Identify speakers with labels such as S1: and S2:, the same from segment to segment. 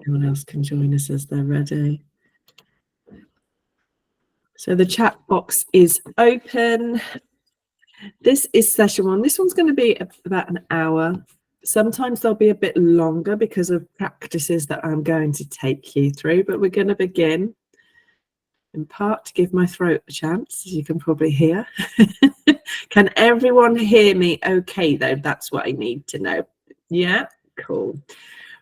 S1: Anyone else can join us as they're ready. So the chat box is open. This is session 1. This one's going to be about an hour. Sometimes they'll be a bit longer because of practices that I'm going to take you through, but we're going to begin in part to give my throat a chance, as you can probably hear. Can everyone hear me okay, though? That's what I need to know. Yeah, cool.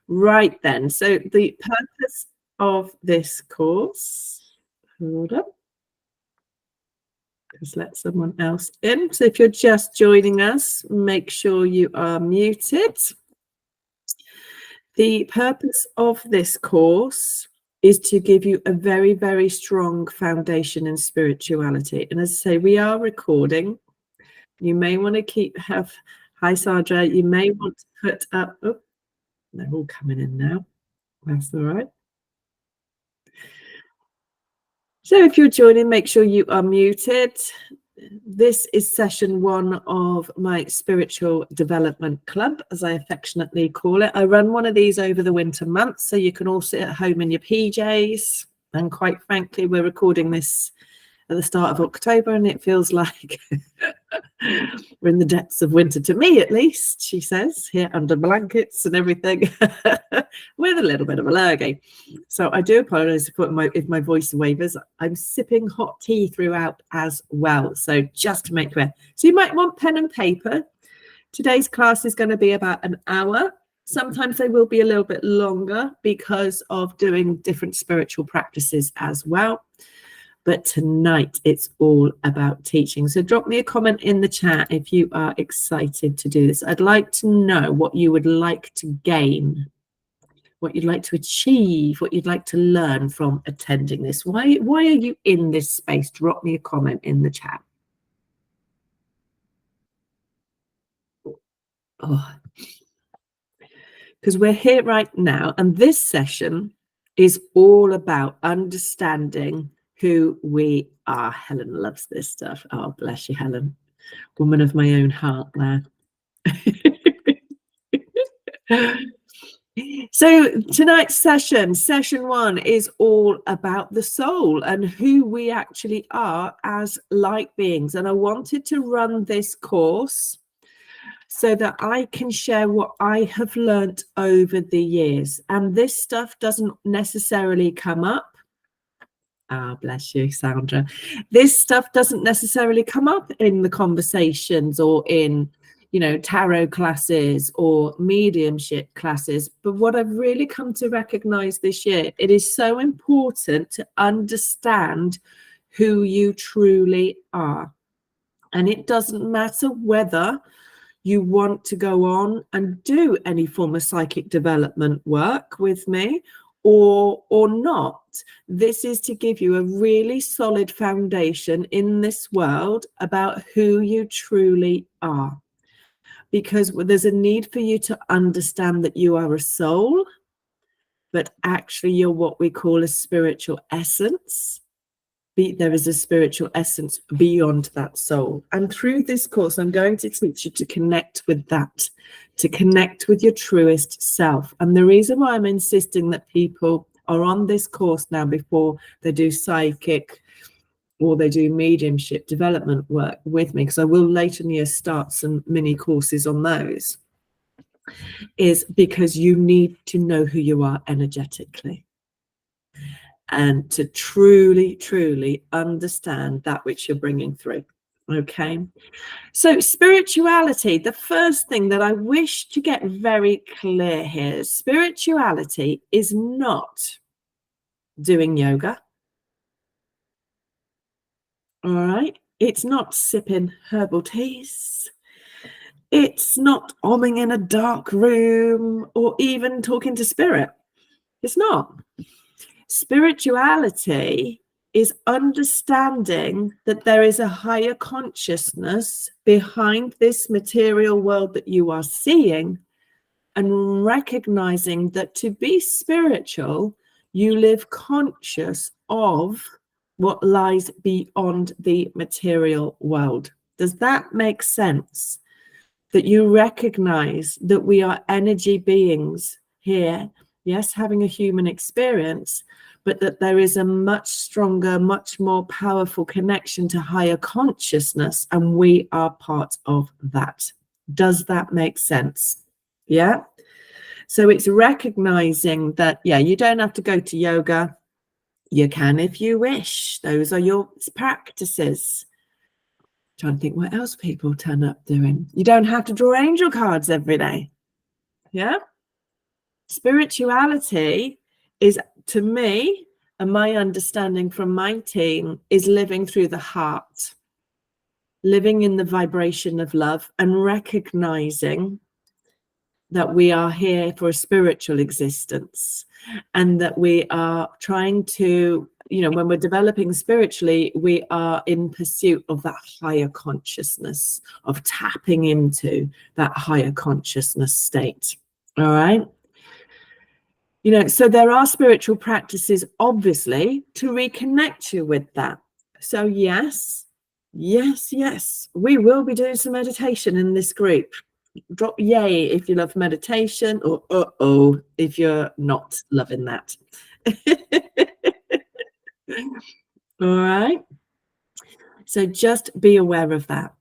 S1: Right then, so the purpose of this course, hold up, just let someone else in. So if you're just joining us, make sure you are muted. The purpose of this course is to give you a very, very strong foundation in spirituality. And as I say, we are recording. You may want to hi Sandra, you may want to put up, oh, they're all coming in now. That's all right. So if you're joining, make sure you are muted. This is session 1 of my spiritual development club, as I affectionately call it. I run one of these over the winter months, so you can all sit at home in your PJs. And quite frankly, we're recording this at the start of October, and it feels like we're in the depths of winter, to me at least, she says, here under blankets and everything, with a little bit of a lurgy. So I do apologize if my voice wavers. I'm sipping hot tea throughout as well, so just to make clear. So you might want pen and paper. Today's class is going to be about an hour. Sometimes they will be a little bit longer because of doing different spiritual practices as well. But tonight it's all about teaching. So drop me a comment in the chat if you are excited to do this. I'd like to know what you would like to gain, what you'd like to achieve, what you'd like to learn from attending this. Why are you in this space? Drop me a comment in the chat. Oh, because we're here right now, and this session is all about understanding who we are. Helen loves this stuff. Oh, bless you, Helen. Woman of my own heart there. So tonight's session 1, is all about the soul and who we actually are as light beings. And I wanted to run this course so that I can share what I have learned over the years. And this stuff doesn't necessarily come up. Ah, bless you, Sandra. This stuff doesn't necessarily come up in the conversations or in, tarot classes or mediumship classes. But what I've really come to recognize this year, it is so important to understand who you truly are. And it doesn't matter whether you want to go on and do any form of psychic development work with me or not. This is to give you a really solid foundation in this world about who you truly are, because there's a need for you to understand that you are a soul, but actually you're what we call a spiritual essence. There is a spiritual essence beyond that soul. And through this course, I'm going to teach you to connect with that, to connect with your truest self. And the reason why I'm insisting that people are on this course now before they do psychic or they do mediumship development work with me, because I will later in the year start some mini courses on those, is because you need to know who you are energetically, and to truly, truly understand that which you're bringing through. Okay. So spirituality, the first thing that I wish to get very clear here, spirituality is not doing yoga. All right. It's not sipping herbal teas. It's not omming in a dark room or even talking to spirit. It's not. Spirituality is understanding that there is a higher consciousness behind this material world that you are seeing, and recognizing that to be spiritual, you live conscious of what lies beyond the material world. Does that make sense? That you recognize that we are energy beings here, yes, having a human experience, but that there is a much stronger, much more powerful connection to higher consciousness, and we are part of that. Does that make sense? Yeah. So it's recognizing that, yeah, you don't have to go to yoga. You can if you wish. Those are your practices. Trying to think what else people turn up doing. You don't have to draw angel cards every day. Yeah. Spirituality is, to me, and my understanding from my team, is living through the heart, living in the vibration of love, and recognizing that we are here for a spiritual existence, and that we are trying to, when we're developing spiritually, we are in pursuit of that higher consciousness, of tapping into that higher consciousness state. All right. So there are spiritual practices, obviously, to reconnect you with that. So yes, we will be doing some meditation in this group. Drop yay if you love meditation, or uh-oh if you're not loving that. All right. So just be aware of that.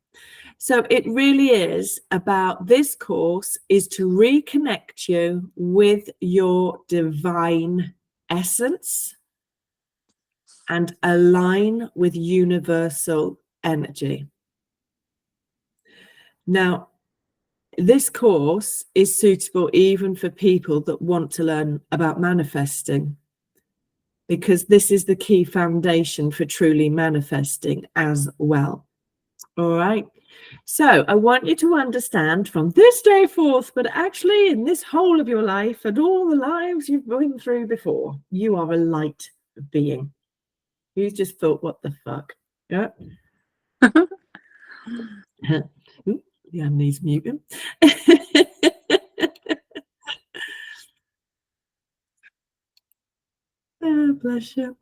S1: So it really is about, this course is to reconnect you with your divine essence and align with universal energy. Now, this course is suitable even for people that want to learn about manifesting, because this is the key foundation for truly manifesting as well. All right. So I want you to understand from this day forth, but actually in this whole of your life and all the lives you've been through before, you are a light being. You just thought, what the fuck? Yeah. Yeah, needs muting. Oh, bless you.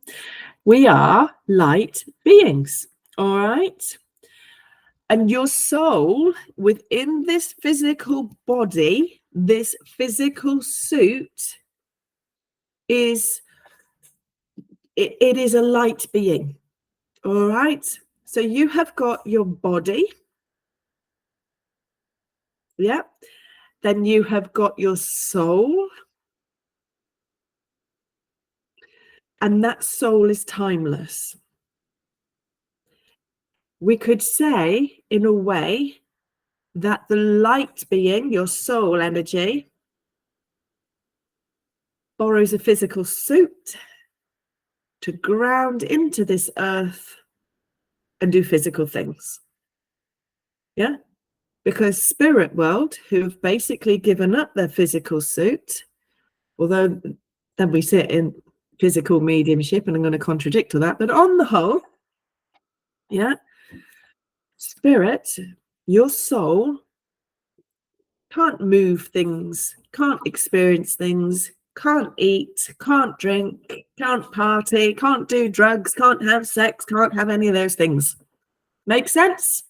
S1: We are light beings. All right. And your soul within this physical body, this physical suit, is it is a light being. All right. So you have got your body. Yeah. Then you have got your soul. And that soul is timeless. We could say, in a way, that the light being, your soul energy, borrows a physical suit to ground into this earth and do physical things. Yeah. Because spirit world, who've basically given up their physical suit, although then we sit in physical mediumship, and I'm going to contradict all that, but on the whole, yeah, spirit, your soul, can't move things, can't experience things, can't eat, can't drink, can't party, can't do drugs, can't have sex, can't have any of those things. Make sense?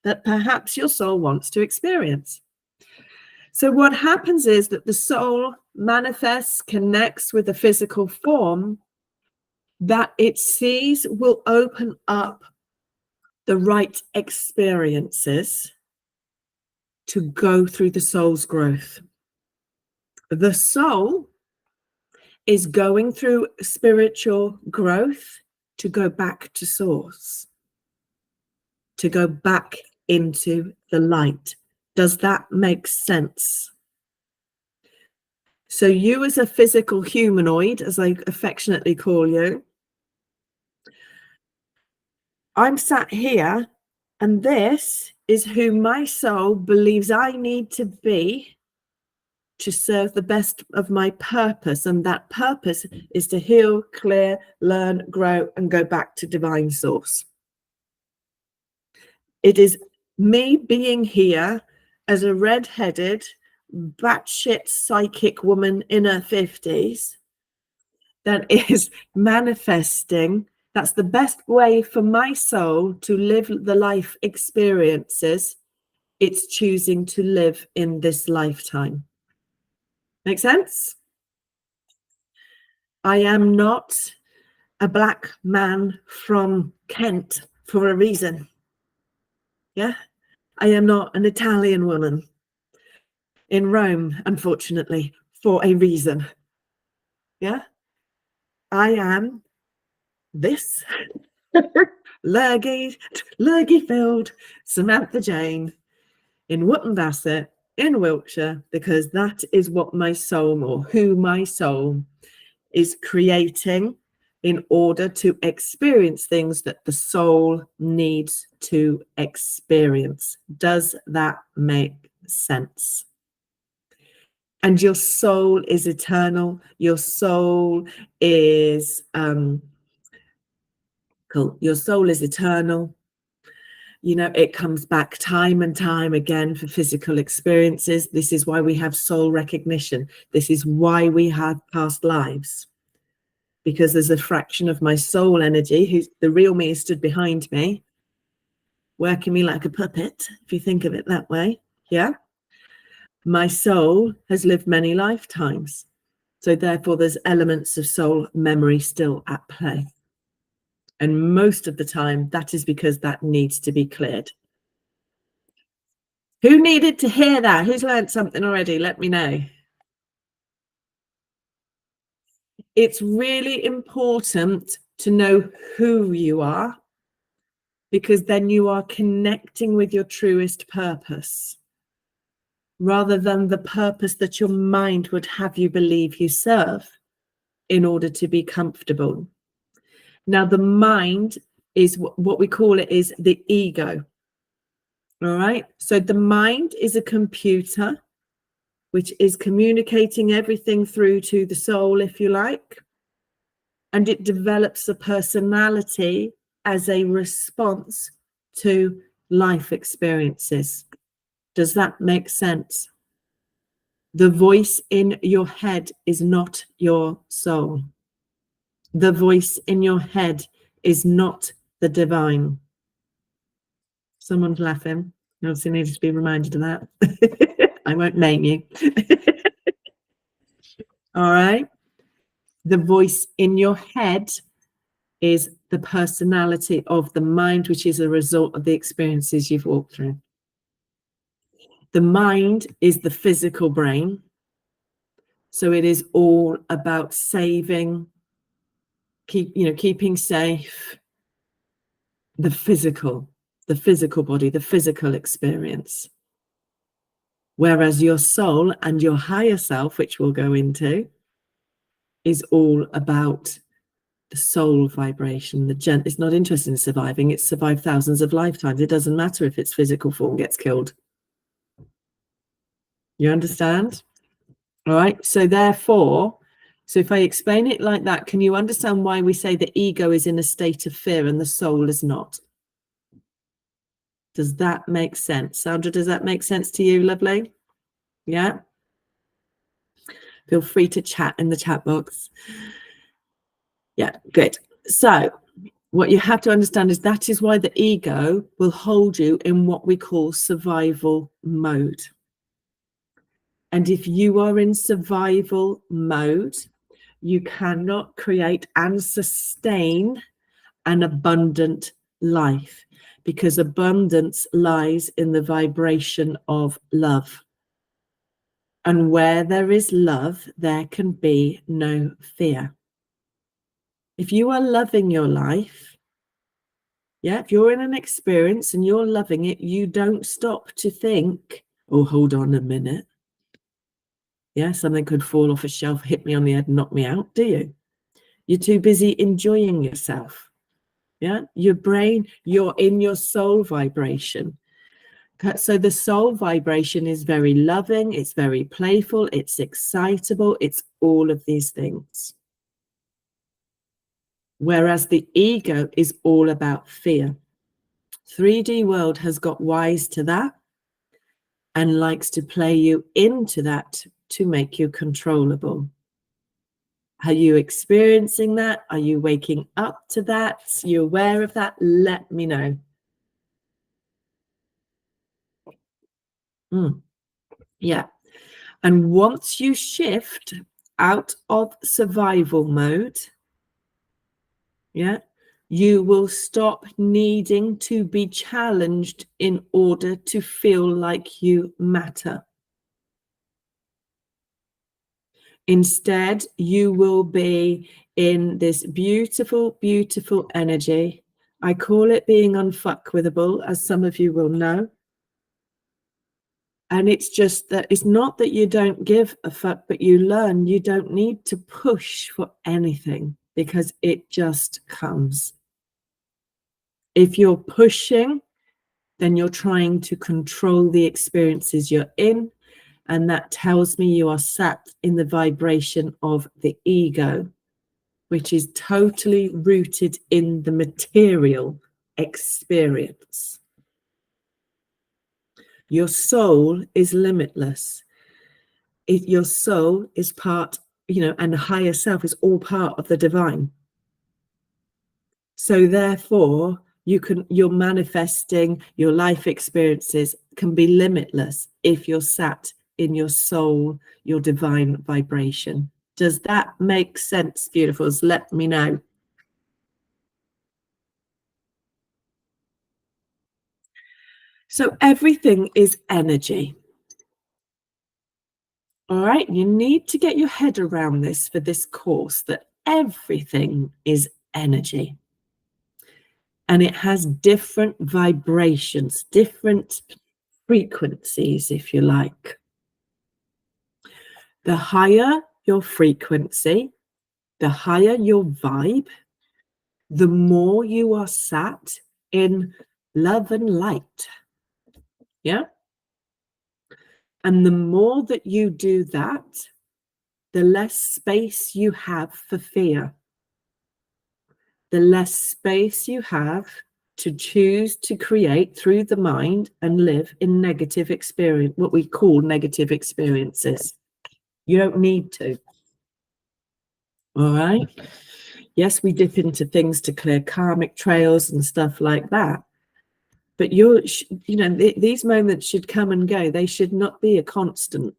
S1: That perhaps your soul wants to experience. So what happens is that the soul manifests, connects with the physical form that it sees will open up the right experiences to go through the soul's growth. The soul is going through spiritual growth to go back to source, to go back into the light. Does that make sense? So you, as a physical humanoid, as I affectionately call you, I'm sat here, and this is who my soul believes I need to be to serve the best of my purpose. And that purpose is to heal, clear, learn, grow, and go back to divine source. It is me being here as a red-headed, batshit psychic woman in her 50s that is manifesting. That's the best way for my soul to live the life experiences it's choosing to live in this lifetime. Make sense? I am not a black man from Kent for a reason. Yeah. I am not an Italian woman in Rome, unfortunately, for a reason. Yeah. I am this lurgy-filled Samantha Jayne in Wootton Bassett in Wiltshire, because that is what my soul, or who my soul is creating in order to experience things that the soul needs to experience. Does that make sense? And your soul is eternal. Your soul is cool. Your soul is eternal. You know, it comes back time and time again for physical experiences. This is why we have soul recognition. This is why we have past lives. Because there's a fraction of my soul energy, who's the real me, stood behind me, working me like a puppet, if you think of it that way. Yeah. My soul has lived many lifetimes. So therefore, there's elements of soul memory still at play. And most of the time, that is because that needs to be cleared. Who needed to hear that? Who's learned something already? Let me know. It's really important to know who you are, because then you are connecting with your truest purpose, rather than the purpose that your mind would have you believe you serve in order to be comfortable. Now, the mind is what we call it is the ego. All right. So the mind is a computer, which is communicating everything through to the soul, if you like. And it develops a personality as a response to life experiences. Does that make sense? The voice in your head is not your soul. The voice in your head is not the divine. Someone's laughing. I also needed to be reminded of that. I won't name you. All right. The voice in your head is the personality of the mind, which is a result of the experiences you've walked through. The mind is the physical brain. So it is all about saving, keeping safe the physical body, the physical experience. Whereas your soul and your higher self, which we'll go into, is all about the soul vibration. It's not interested in surviving. It's survived thousands of lifetimes. It doesn't matter if its physical form gets killed. You understand? All right. So therefore, if I explain it like that, can you understand why we say the ego is in a state of fear and the soul is not? Does that make sense? Sandra, does that make sense to you, lovely? Yeah. Feel free to chat in the chat box. Yeah, good. So what you have to understand is that is why the ego will hold you in what we call survival mode. And if you are in survival mode, you cannot create and sustain an abundant life, because abundance lies in the vibration of love. And where there is love, there can be no fear. If you are loving your life, if you're in an experience and you're loving it, you don't stop to think, oh, hold on a minute. Something could fall off a shelf, hit me on the head, knock me out, do you? You're too busy enjoying yourself. Your brain, you're in your soul vibration. So the soul vibration is very loving, it's very playful, it's excitable, it's all of these things. Whereas the ego is all about fear. 3D world has got wise to that and likes to play you into that to make you controllable. Are you experiencing that? Are you waking up to that? Are you aware of that? Let me know. Yeah. And once you shift out of survival mode, yeah, you will stop needing to be challenged in order to feel like you matter. Instead, you will be in this beautiful, beautiful energy. I call it being unfuckwithable, as some of you will know. And it's just that it's not that you don't give a fuck, but you learn you don't need to push for anything because it just comes. If you're pushing, then you're trying to control the experiences you're in. And that tells me you are sat in the vibration of the ego, which is totally rooted in the material experience. Your soul is limitless. Your soul is part, and the higher self is all part of the divine. So therefore, you're manifesting your life experiences can be limitless if you're sat in your soul, your divine vibration. Does that make sense, beautifuls? Let me know. So everything is energy. All right, you need to get your head around this for this course, that everything is energy. And it has different vibrations, different frequencies, if you like. The higher your frequency, the higher your vibe, the more you are sat in love and light. Yeah? And the more that you do that, the less space you have for fear. The less space you have to choose to create through the mind and live in negative experience, what we call negative experiences. You don't need to. All right. Yes, we dip into things to clear karmic trails and stuff like that. But these moments should come and go. They should not be a constant.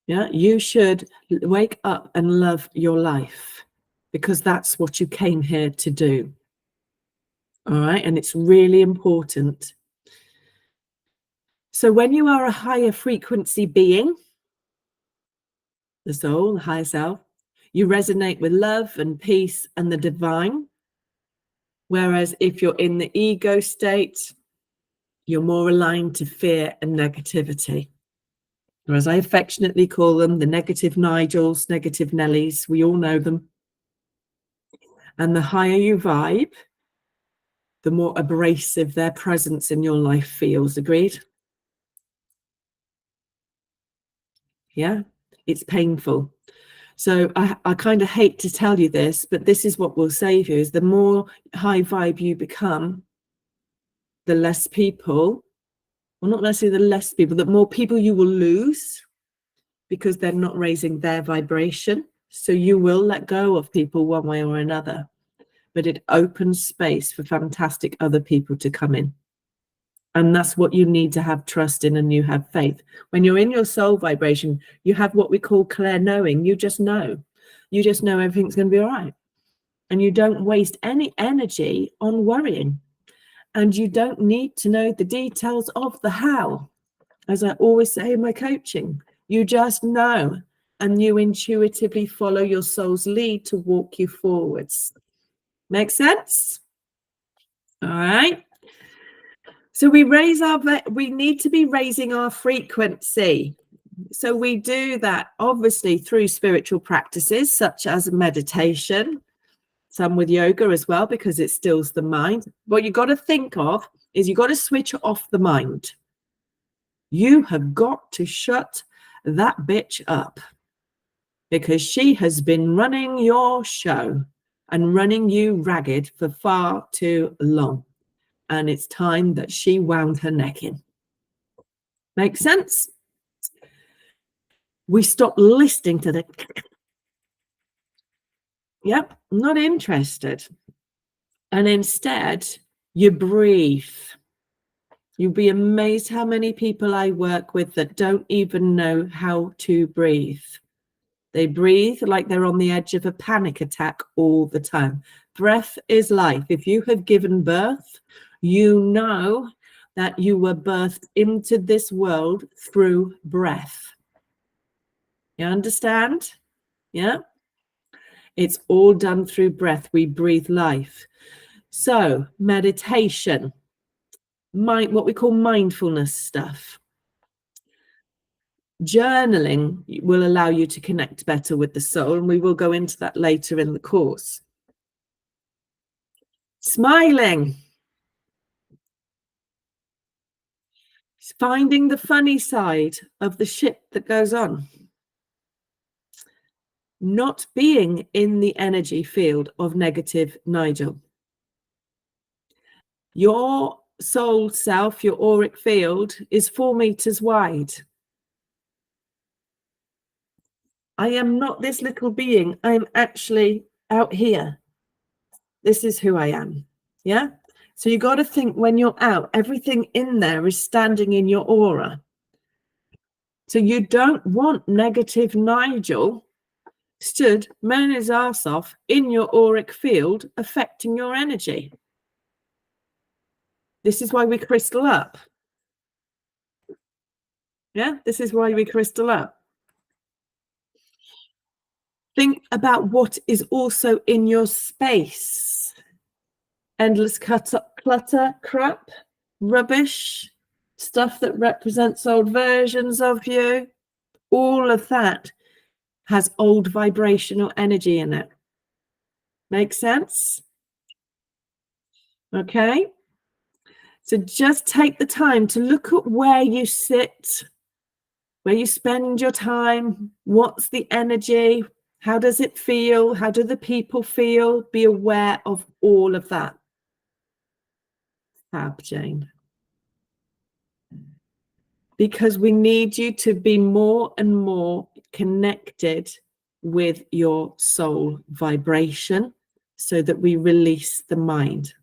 S1: Yeah, you should wake up and love your life because that's what you came here to do. All right. And it's really important. So when you are a higher frequency being, the soul, the higher self, you resonate with love and peace and the divine. Whereas if you're in the ego state, you're more aligned to fear and negativity. Or as I affectionately call them, the negative Nigels, negative Nellies, we all know them. And the higher you vibe, the more abrasive their presence in your life feels. Agreed? Yeah, it's painful. So I kind of hate to tell you this, but this is what will save you, is the more high vibe you become, the less people, well, not necessarily the less people, the more people you will lose because they're not raising their vibration. So you will let go of people one way or another, but it opens space for fantastic other people to come in. And that's what you need to have trust in, and you have faith. When you're in your soul vibration, you have what we call clear knowing. You just know. You just know everything's going to be all right. And you don't waste any energy on worrying. And you don't need to know the details of the how. As I always say in my coaching, you just know, and you intuitively follow your soul's lead to walk you forwards. Make sense? All right. So we need to be raising our frequency. So we do that obviously through spiritual practices such as meditation, some with yoga as well, because it stills the mind. What you got to think of is you got to switch off the mind. You have got to shut that bitch up because she has been running your show and running you ragged for far too long. And it's time that she wound her neck in. Make sense? We stop listening to the, yep, not interested. And instead, you breathe. You'll be amazed how many people I work with that don't even know how to breathe. They breathe like they're on the edge of a panic attack all the time. Breath is life. If you have given birth, you know that you were birthed into this world through breath. You understand? Yeah? It's all done through breath. We breathe life. So, meditation, what we call mindfulness stuff. Journaling will allow you to connect better with the soul, and we will go into that later in the course. Smiling. Finding the funny side of the shit that goes on. Not being in the energy field of negative Nigel. Your soul self, your auric field, is 4 meters wide. I am not this little being. I'm actually out here. This is who I am. Yeah? So you got to think when you're out, everything in there is standing in your aura. So you don't want negative Nigel stood moaning his ass off in your auric field, affecting your energy. This is why we crystal up. Yeah, this is why we crystal up. Think about what is also in your space. Endless clutter, crap, rubbish, stuff that represents old versions of you. All of that has old vibrational energy in it. Make sense? Okay. So just take the time to look at where you sit, where you spend your time, what's the energy, how does it feel, how do the people feel? Be aware of all of that. Fab, Jane. Because we need you to be more and more connected with your soul vibration so that we release the mind.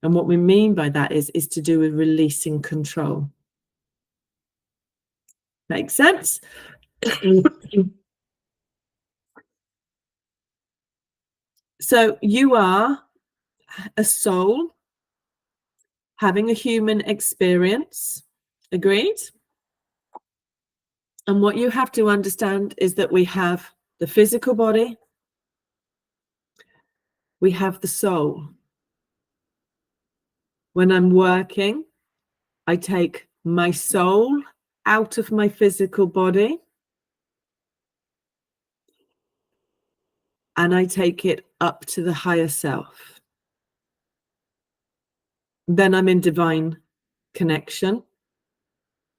S1: And what we mean by that is to do with releasing control. Makes sense? So you are a soul having a human experience. Agreed? And what you have to understand is that we have the physical body, we have the soul. When I'm working, I take my soul out of my physical body and I take it up to the higher self. Then I'm in divine connection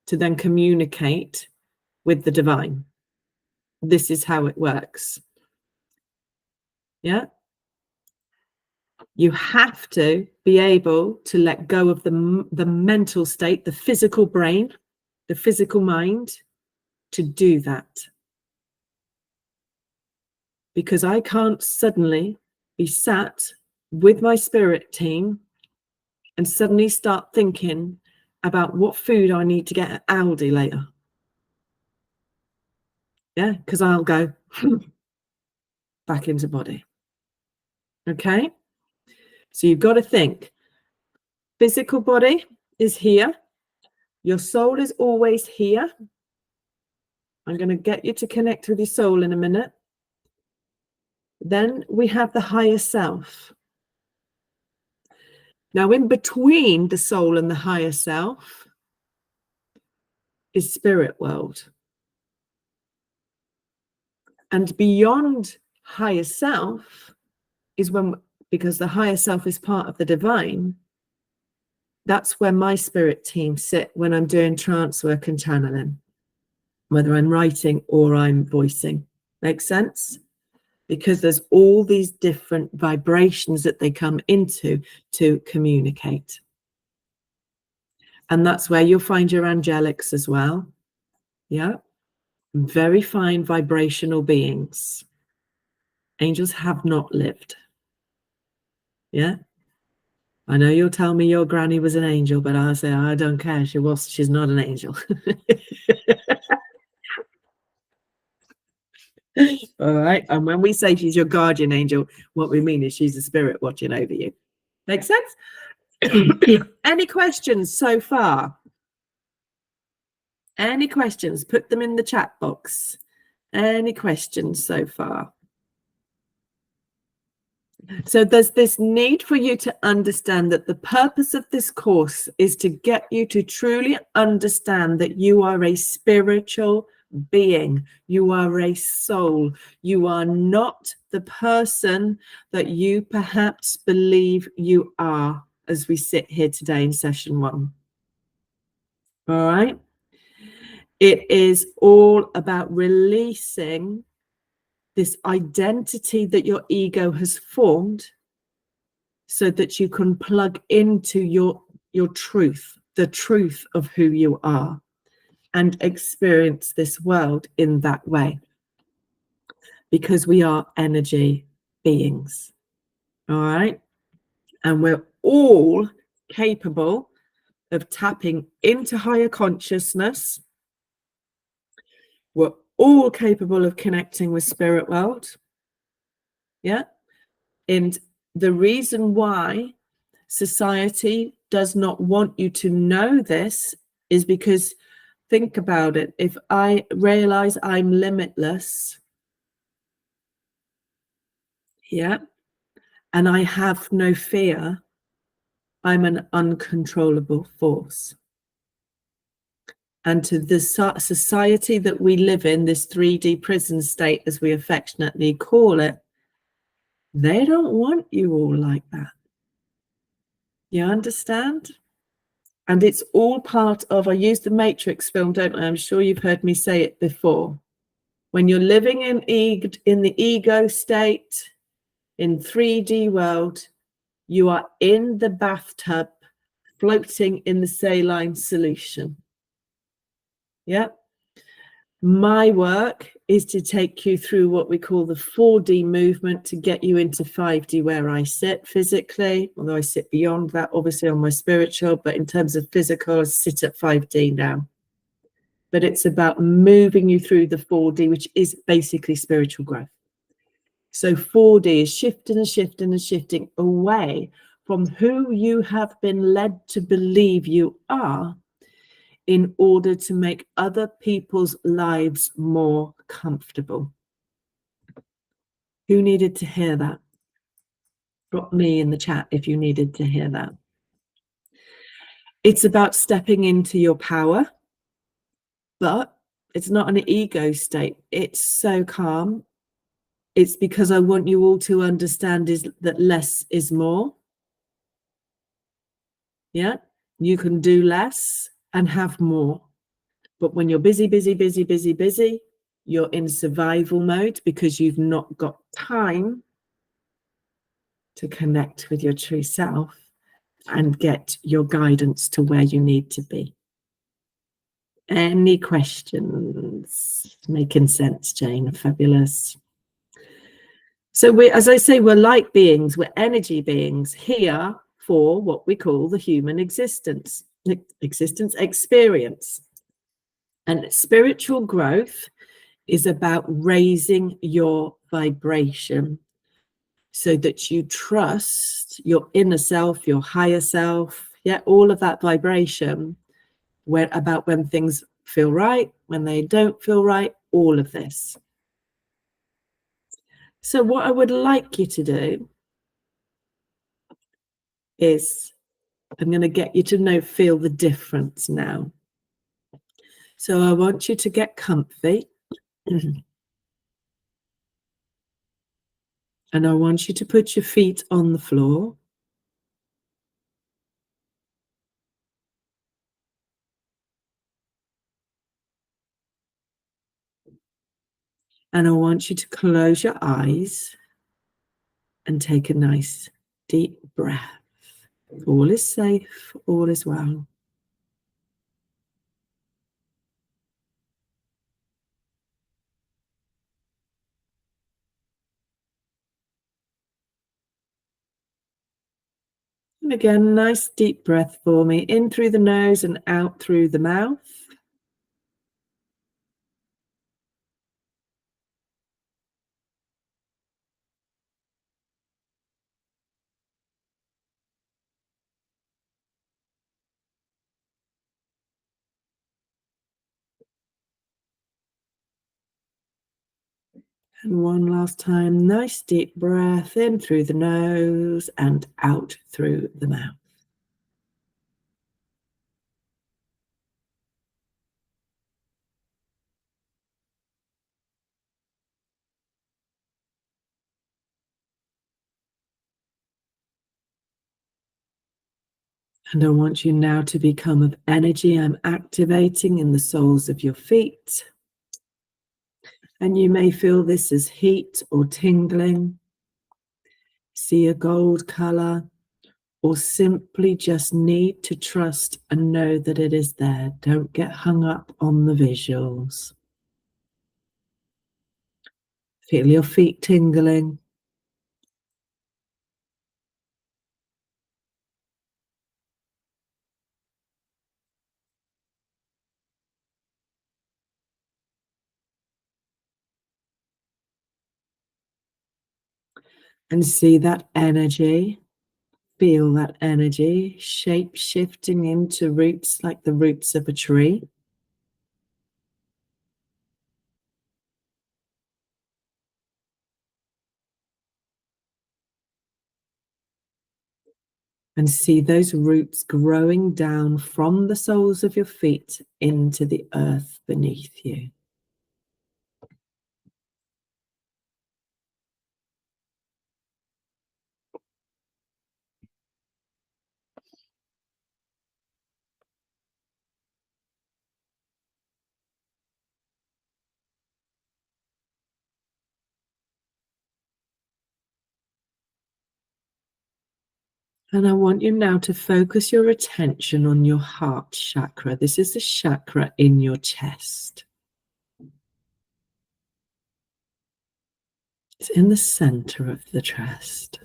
S1: to then communicate with the divine. This is how it works. Yeah? You have to be able to let go of the mental state, the physical brain, the physical mind, to do that. Because I can't suddenly be sat with my spirit team and suddenly start thinking about what food I need to get at Aldi later. Yeah, because I'll go back into body. Okay? So you've got to think. Physical body is here. Your soul is always here. I'm going to get you to connect with your soul in a minute. Then we have the higher self. Now, in between the soul and the higher self is spirit world. And beyond higher self is when, because the higher self is part of the divine, that's where my spirit team sit when I'm doing trance work and channeling, whether I'm writing or I'm voicing. Make sense? Because there's all these different vibrations that they come into to communicate. And that's where you'll find your angelics as well. Yeah. Very fine vibrational beings. Angels have not lived. Yeah. I know you'll tell me your granny was an angel, but I'll say I don't care. She's not an angel. All right. And when we say she's your guardian angel, what we mean is she's a spirit watching over you. Make sense? Any questions so far? Any questions? Put them in the chat box. Any questions so far? So there's this need for you to understand that the purpose of this course is to get you to truly understand that you are a spiritual being. You are a soul. You are not the person that you perhaps believe you are as we sit here today in session 1. All right. It is all about releasing this identity that your ego has formed so that you can plug into your truth, the truth of who you are, and experience this world in that way. Because we are energy beings. All right. And we're all capable of tapping into higher consciousness. We're all capable of connecting with spirit world. Yeah. And the reason why society does not want you to know this is because, think about it, if I realize I'm limitless, yeah, and I have no fear, I'm an uncontrollable force. And to the society that we live in, this 3D prison state, as we affectionately call it, they don't want you all like that. You understand? And it's all part of, I use the Matrix film, don't I? I'm sure you've heard me say it before. When you're living in the ego state, in 3D world, you are in the bathtub, floating in the saline solution. Yeah. My work is to take you through what we call the 4D movement to get you into 5D, where I sit physically, although I sit beyond that, obviously, on my spiritual, but in terms of physical, I sit at 5D now. But it's about moving you through the 4D, which is basically spiritual growth. So 4D is shifting and shifting and shifting away from who you have been led to believe you are, in order to make other people's lives more comfortable. Who needed to hear that? Drop me in the chat if you needed to hear that. It's about stepping into your power, but it's not an ego state. It's so calm. It's because I want you all to understand is that less is more. Yeah, you can do less and have more. But when you're busy, you're in survival mode because you've not got time to connect with your true self and get your guidance to where you need to be. Any questions? Making sense, Jane. Fabulous. So as I say, we're light beings, we're energy beings here for what we call the human experience. And spiritual growth is about raising your vibration so that you trust your inner self, your higher self, yeah, all of that vibration, about when things feel right, when they don't feel right, all of this. So what I would like you to do is, I'm going to get you to feel the difference now. So I want you to get comfy. And I want you to put your feet on the floor. And I want you to close your eyes and take a nice deep breath. All is safe, all is well. And again, nice deep breath for me, in through the nose and out through the mouth. And one last time, nice deep breath in through the nose and out through the mouth. And I want you now to become of energy. I'm activating in the soles of your feet. And you may feel this as heat or tingling. See a gold color, or simply just need to trust and know that it is there. Don't get hung up on the visuals. Feel your feet tingling. And see that energy. Feel that energy shape shifting into roots like the roots of a tree. And see those roots growing down from the soles of your feet into the earth beneath you. And I want you now to focus your attention on your heart chakra. This is the chakra in your chest. It's in the center of the chest.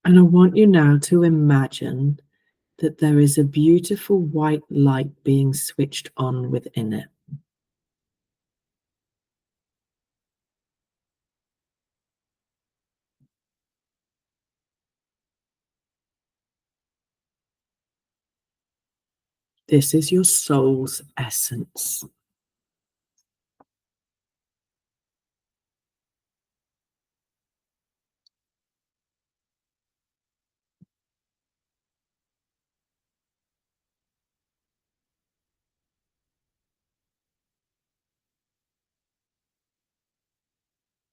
S1: And I want you now to imagine that there is a beautiful white light being switched on within it. This is your soul's essence.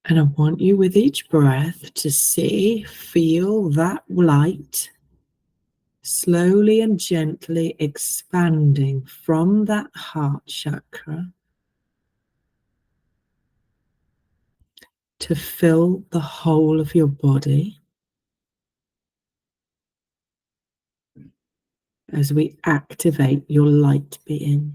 S1: And I want you with each breath to see, feel that light slowly and gently expanding from that heart chakra to fill the whole of your body as we activate your light being.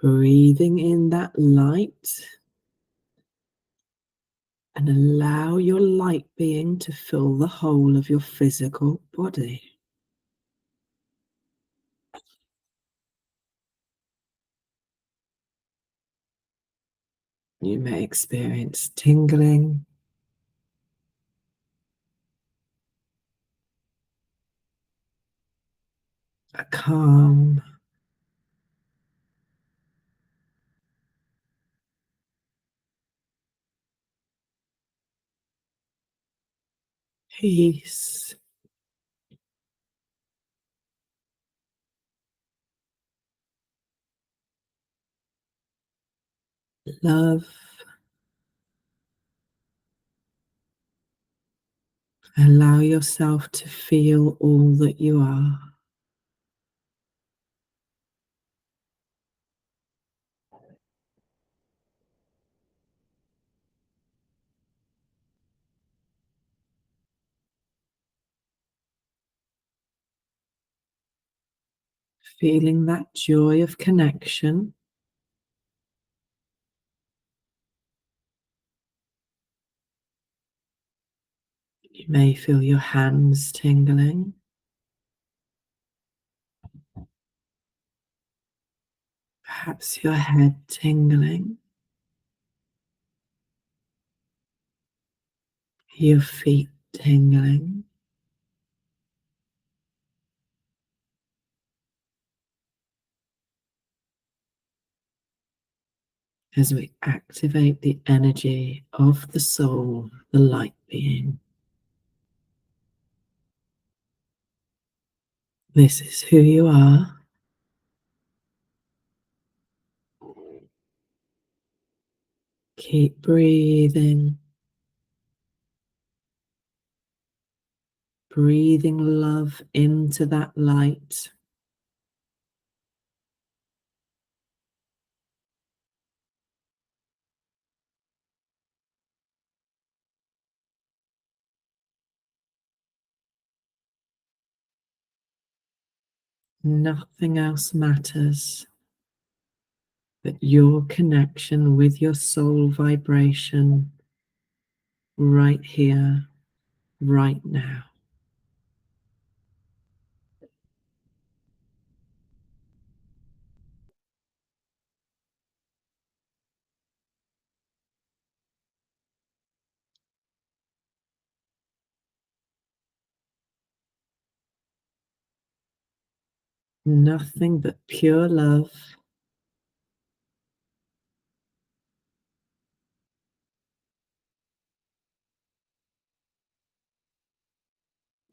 S1: Breathing in that light and allow your light being to fill the whole of your physical body. You may experience tingling, a calm, peace, love. Allow yourself to feel all that you are. Feeling that joy of connection. You may feel your hands tingling. Perhaps your head tingling. Your feet tingling. As we activate the energy of the soul, the light being. This is who you are. Keep breathing. Breathing love into that light. Nothing else matters but your connection with your soul vibration right here, right now. Nothing but pure love.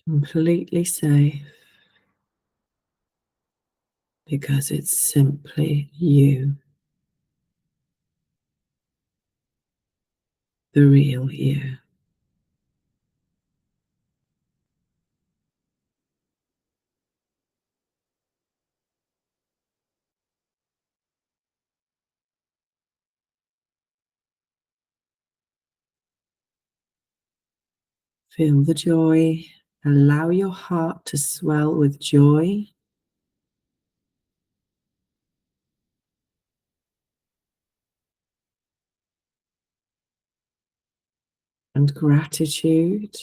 S1: Completely safe because it's simply you, the real you. Feel the joy. Allow your heart to swell with joy and gratitude.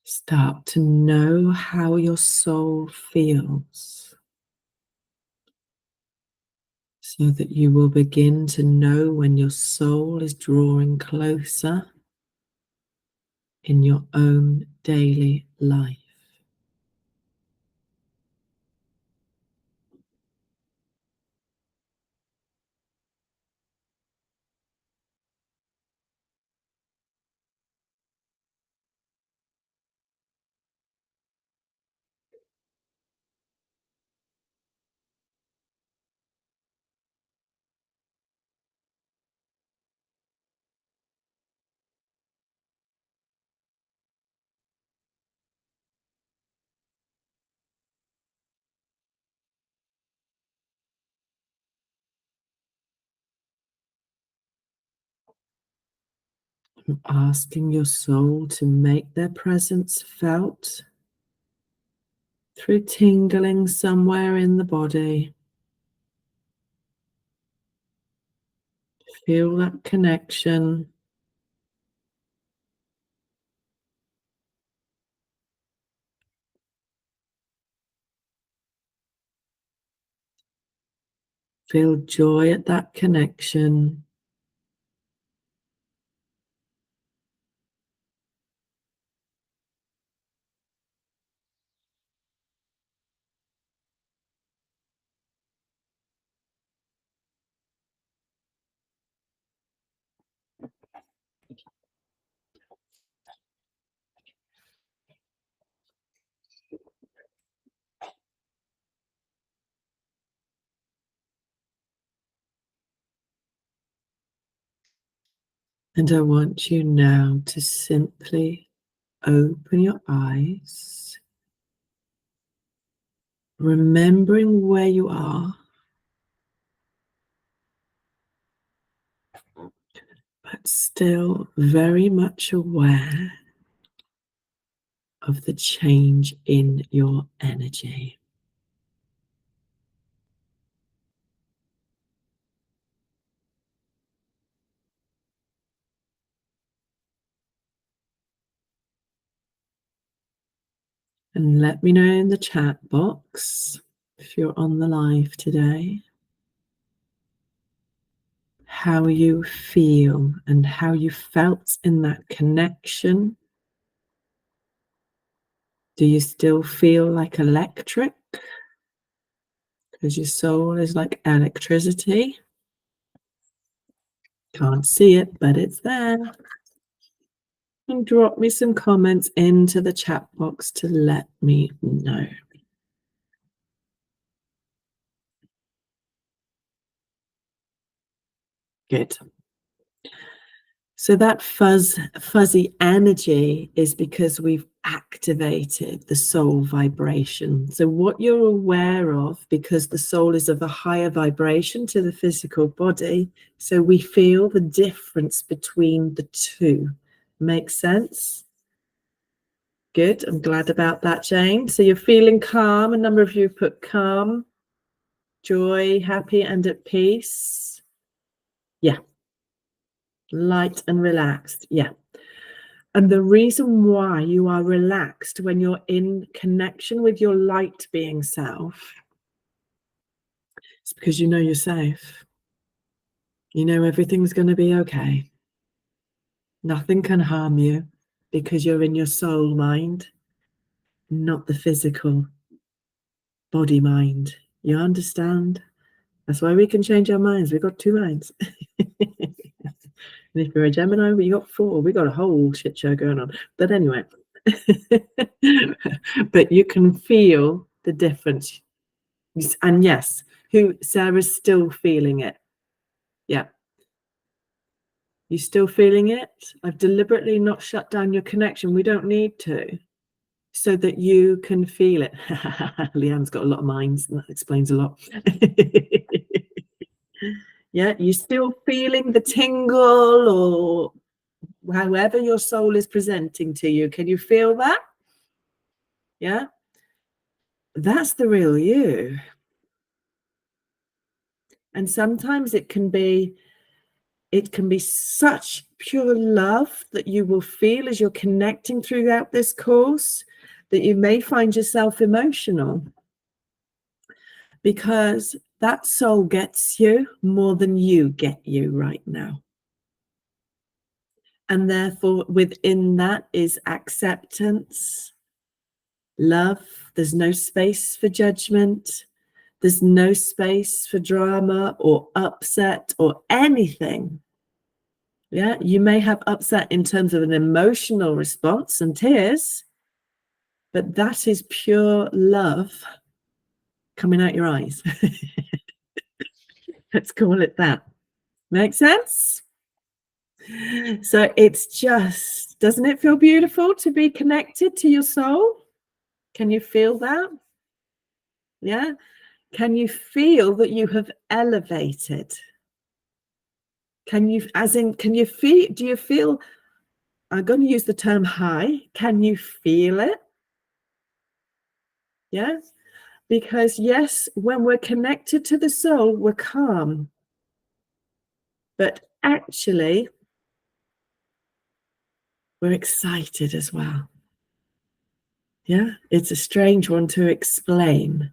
S1: Start to know how your soul feels so that you will begin to know when your soul is drawing closer in your own daily life. Asking your soul to make their presence felt through tingling somewhere in the body. Feel that connection. Feel joy at that connection. And I want you now to simply open your eyes, remembering where you are, but still very much aware of the change in your energy. And let me know in the chat box, if you're on the live today, how you feel and how you felt in that connection. Do you still feel like electric? Because your soul is like electricity. Can't see it, but it's there. And drop me some comments into the chat box to let me know. Good. So that fuzzy energy is because we've activated the soul vibration. So what you're aware of, because the soul is of a higher vibration to the physical body, so we feel the difference between the two. Makes sense? Good. I'm glad about that, Jane. So you're feeling calm. A number of you put calm, joy, happy, and at peace. Yeah. Light and relaxed. Yeah. And the reason why you are relaxed when you're in connection with your light being self is because you know you're safe. You know everything's going to be okay. Nothing can harm you because you're in your soul mind, not the physical body mind. You understand? That's why we can change our minds. We've got 2 minds. And if you're a Gemini, we got 4. We got a whole shit show going on. But anyway, but you can feel the difference. And yes, Sarah's still feeling it. Yeah. You still feeling it? I've deliberately not shut down your connection. We don't need to, so that you can feel it. Leanne's got a lot of minds, and that explains a lot. Yeah, you still feeling the tingle, or however your soul is presenting to you. Can you feel that? Yeah. That's the real you. And sometimes it can be such pure love that you will feel as you're connecting throughout this course that you may find yourself emotional, because that soul gets you more than you get you right now. And therefore, within that is acceptance, love. There's no space for judgment. There's no space for drama or upset or anything. Yeah, you may have upset in terms of an emotional response and tears, but that is pure love coming out your eyes. Let's call it that. Make sense? So it's just, doesn't it feel beautiful to be connected to your soul? Can you feel that? Yeah. Can you feel that you have elevated? Can you feel, do you feel, I'm going to use the term high. Can you feel it? Yeah. Because yes, when we're connected to the soul, we're calm. But actually, we're excited as well. Yeah, it's a strange one to explain.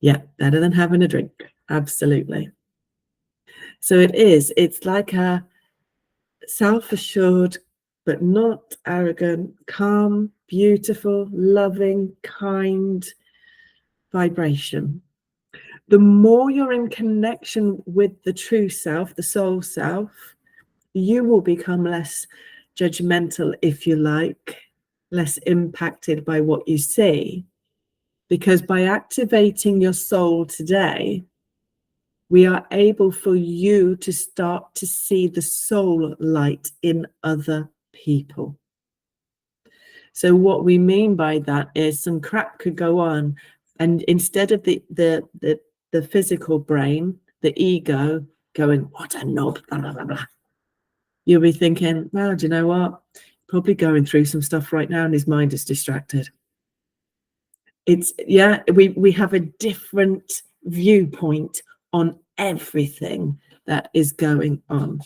S1: Yeah, better than having a drink. Absolutely. So it's like a self-assured, but not arrogant, calm, beautiful, loving, kind vibration. The more you're in connection with the true self, the soul self, you will become less judgmental, if you like, less impacted by what you see. Because by activating your soul today, we are able for you to start to see the soul light in other people. So what we mean by that is some crap could go on, and instead of the physical brain, the ego going, what a knob, blah, blah, blah, blah, you'll be thinking, well, do you know what? Probably going through some stuff right now and his mind is distracted. It's, yeah, we have a different viewpoint on everything that is going on.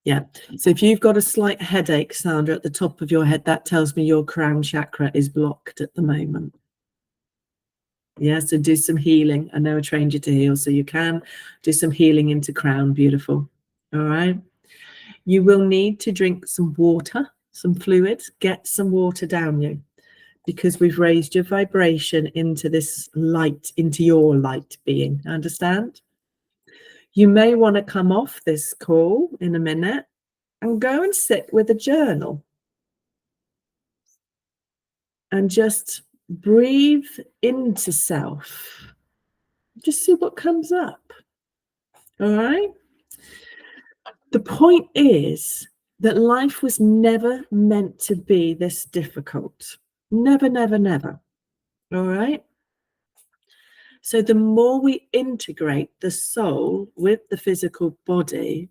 S1: Yeah. So if you've got a slight headache, Sandra, at the top of your head, that tells me your crown chakra is blocked at the moment. Yeah. So do some healing. I know I trained you to heal, so you can do some healing into crown. Beautiful. All right. You will need to drink some water, some fluids, get some water down you, because we've raised your vibration into this light, into your light being. Understand? You may want to come off this call in a minute and go and sit with a journal and just breathe into self. Just see what comes up. All right? The point is that life was never meant to be this difficult. Never, never, never. All right? So the more we integrate the soul with the physical body,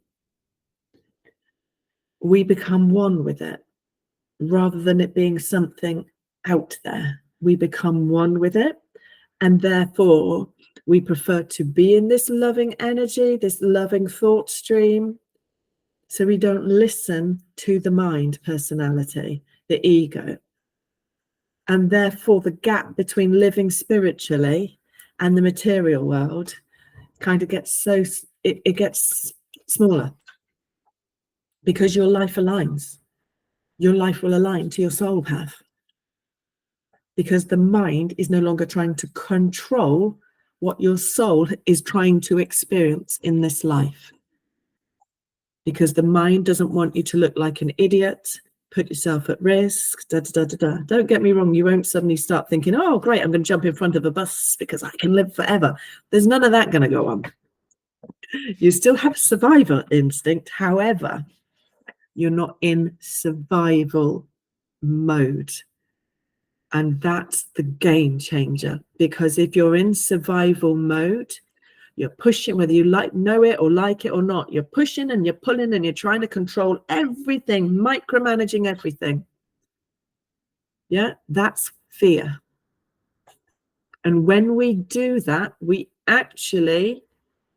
S1: we become one with it, rather than it being something out there. We become one with it, and therefore we prefer to be in this loving energy, this loving thought stream, so we don't listen to the mind personality, the ego. And therefore the gap between living spiritually and the material world kind of gets it gets smaller, because your life aligns. Your life will align to your soul path, because the mind is no longer trying to control what your soul is trying to experience in this life. Because the mind doesn't want you to look like an idiot, put yourself at risk, da, da, da, da, da. Don't get me wrong, you won't suddenly start thinking, oh, great, I'm going to jump in front of a bus because I can live forever. There's none of that going to go on. You still have survival instinct. However, you're not in survival mode. And that's the game changer. Because if you're in survival mode, you're pushing, whether you know it or not, you're pushing and you're pulling and you're trying to control everything, micromanaging everything. Yeah, that's fear. And when we do that, we actually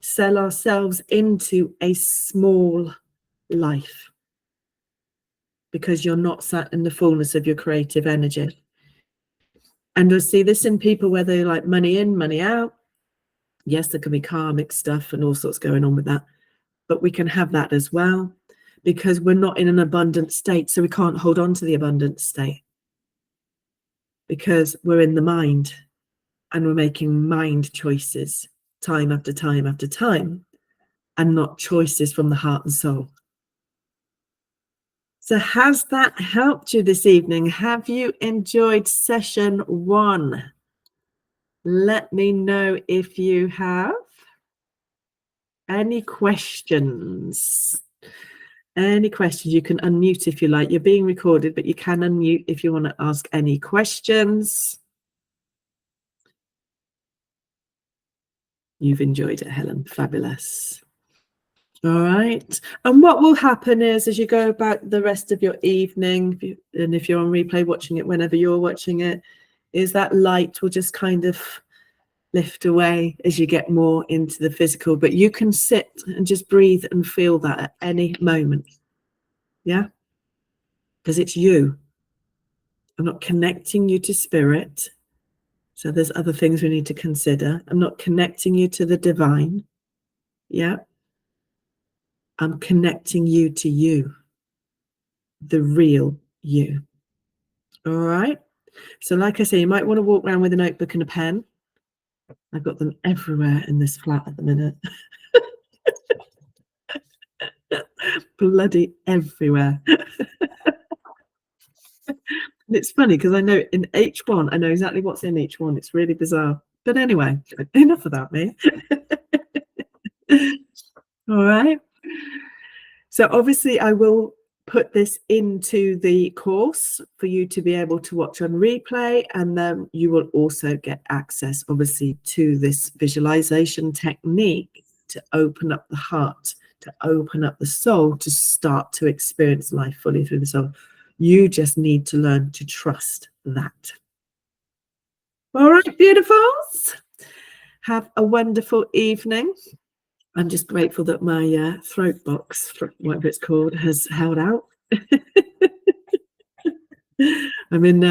S1: sell ourselves into a small life, because you're not sat in the fullness of your creative energy. And you'll see this in people where they like money in, money out. Yes, there can be karmic stuff and all sorts going on with that, but we can have that as well, because we're not in an abundant state. So we can't hold on to the abundant state, because we're in the mind and we're making mind choices time after time after time, and not choices from the heart and soul. So has that helped you this evening? Have you enjoyed session 1? Let me know if you have. Any questions? Any questions? You can unmute if you like. You're being recorded, but you can unmute if you want to ask any questions. You've enjoyed it, Helen. Fabulous. All right. And what will happen is, as you go about the rest of your evening, and if you're on replay watching it whenever you're watching it, is that light will just kind of lift away as you get more into the physical. But you can sit and just breathe and feel that at any moment. Yeah? Because it's you. I'm not connecting you to spirit. So there's other things we need to consider. I'm not connecting you to the divine. Yeah? I'm connecting you to you, the real you. All right. So like I say, you might want to walk around with a notebook and a pen. I've got them everywhere in this flat at the minute. Bloody everywhere. And it's funny because I know in each one, I know exactly what's in each one. It's really bizarre. But anyway, enough about me. All right. So obviously I will put this into the course for you to be able to watch on replay, and then you will also get access obviously to this visualization technique to open up the heart, to open up the soul, to start to experience life fully through the soul. You just need to learn to trust that. All right, beautifuls. Have a wonderful evening. I'm just grateful that my throat box, whatever it's called, has held out. I'm in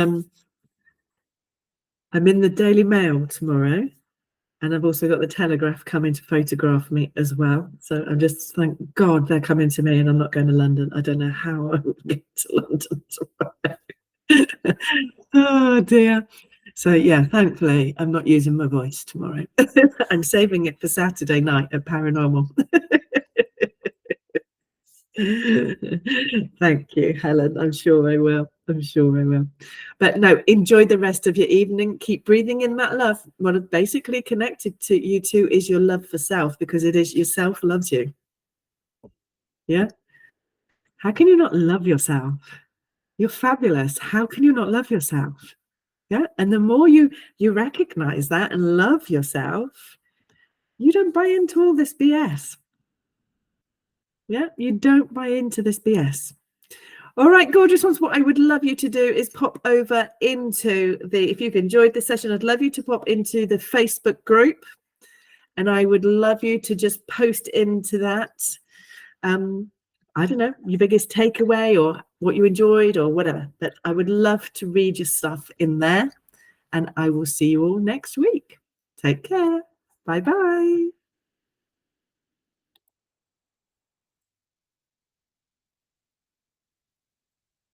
S1: the Daily Mail tomorrow, and I've also got the Telegraph coming to photograph me as well. So I'm just, thank God they're coming to me and I'm not going to London. I don't know how I will get to London tomorrow. Oh dear. So yeah, thankfully I'm not using my voice tomorrow. I'm saving it for Saturday night at Paranormal. Thank you, Helen. I'm sure I will. But no, enjoy the rest of your evening. Keep breathing in that love. What basically connected to you two is your love for self, because it is yourself loves you. Yeah. How can you not love yourself? You're fabulous. How can you not love yourself? Yeah. And the more you recognize that and love yourself, you don't buy into all this BS. Yeah. You don't buy into this BS. All right, gorgeous ones. What I would love you to do is pop over into if you've enjoyed this session, I'd love you to pop into the Facebook group, and I would love you to just post into that. I don't know, your biggest takeaway or what you enjoyed or whatever, but I would love to read your stuff in there, and I will see you all next week. Take care. Bye-bye.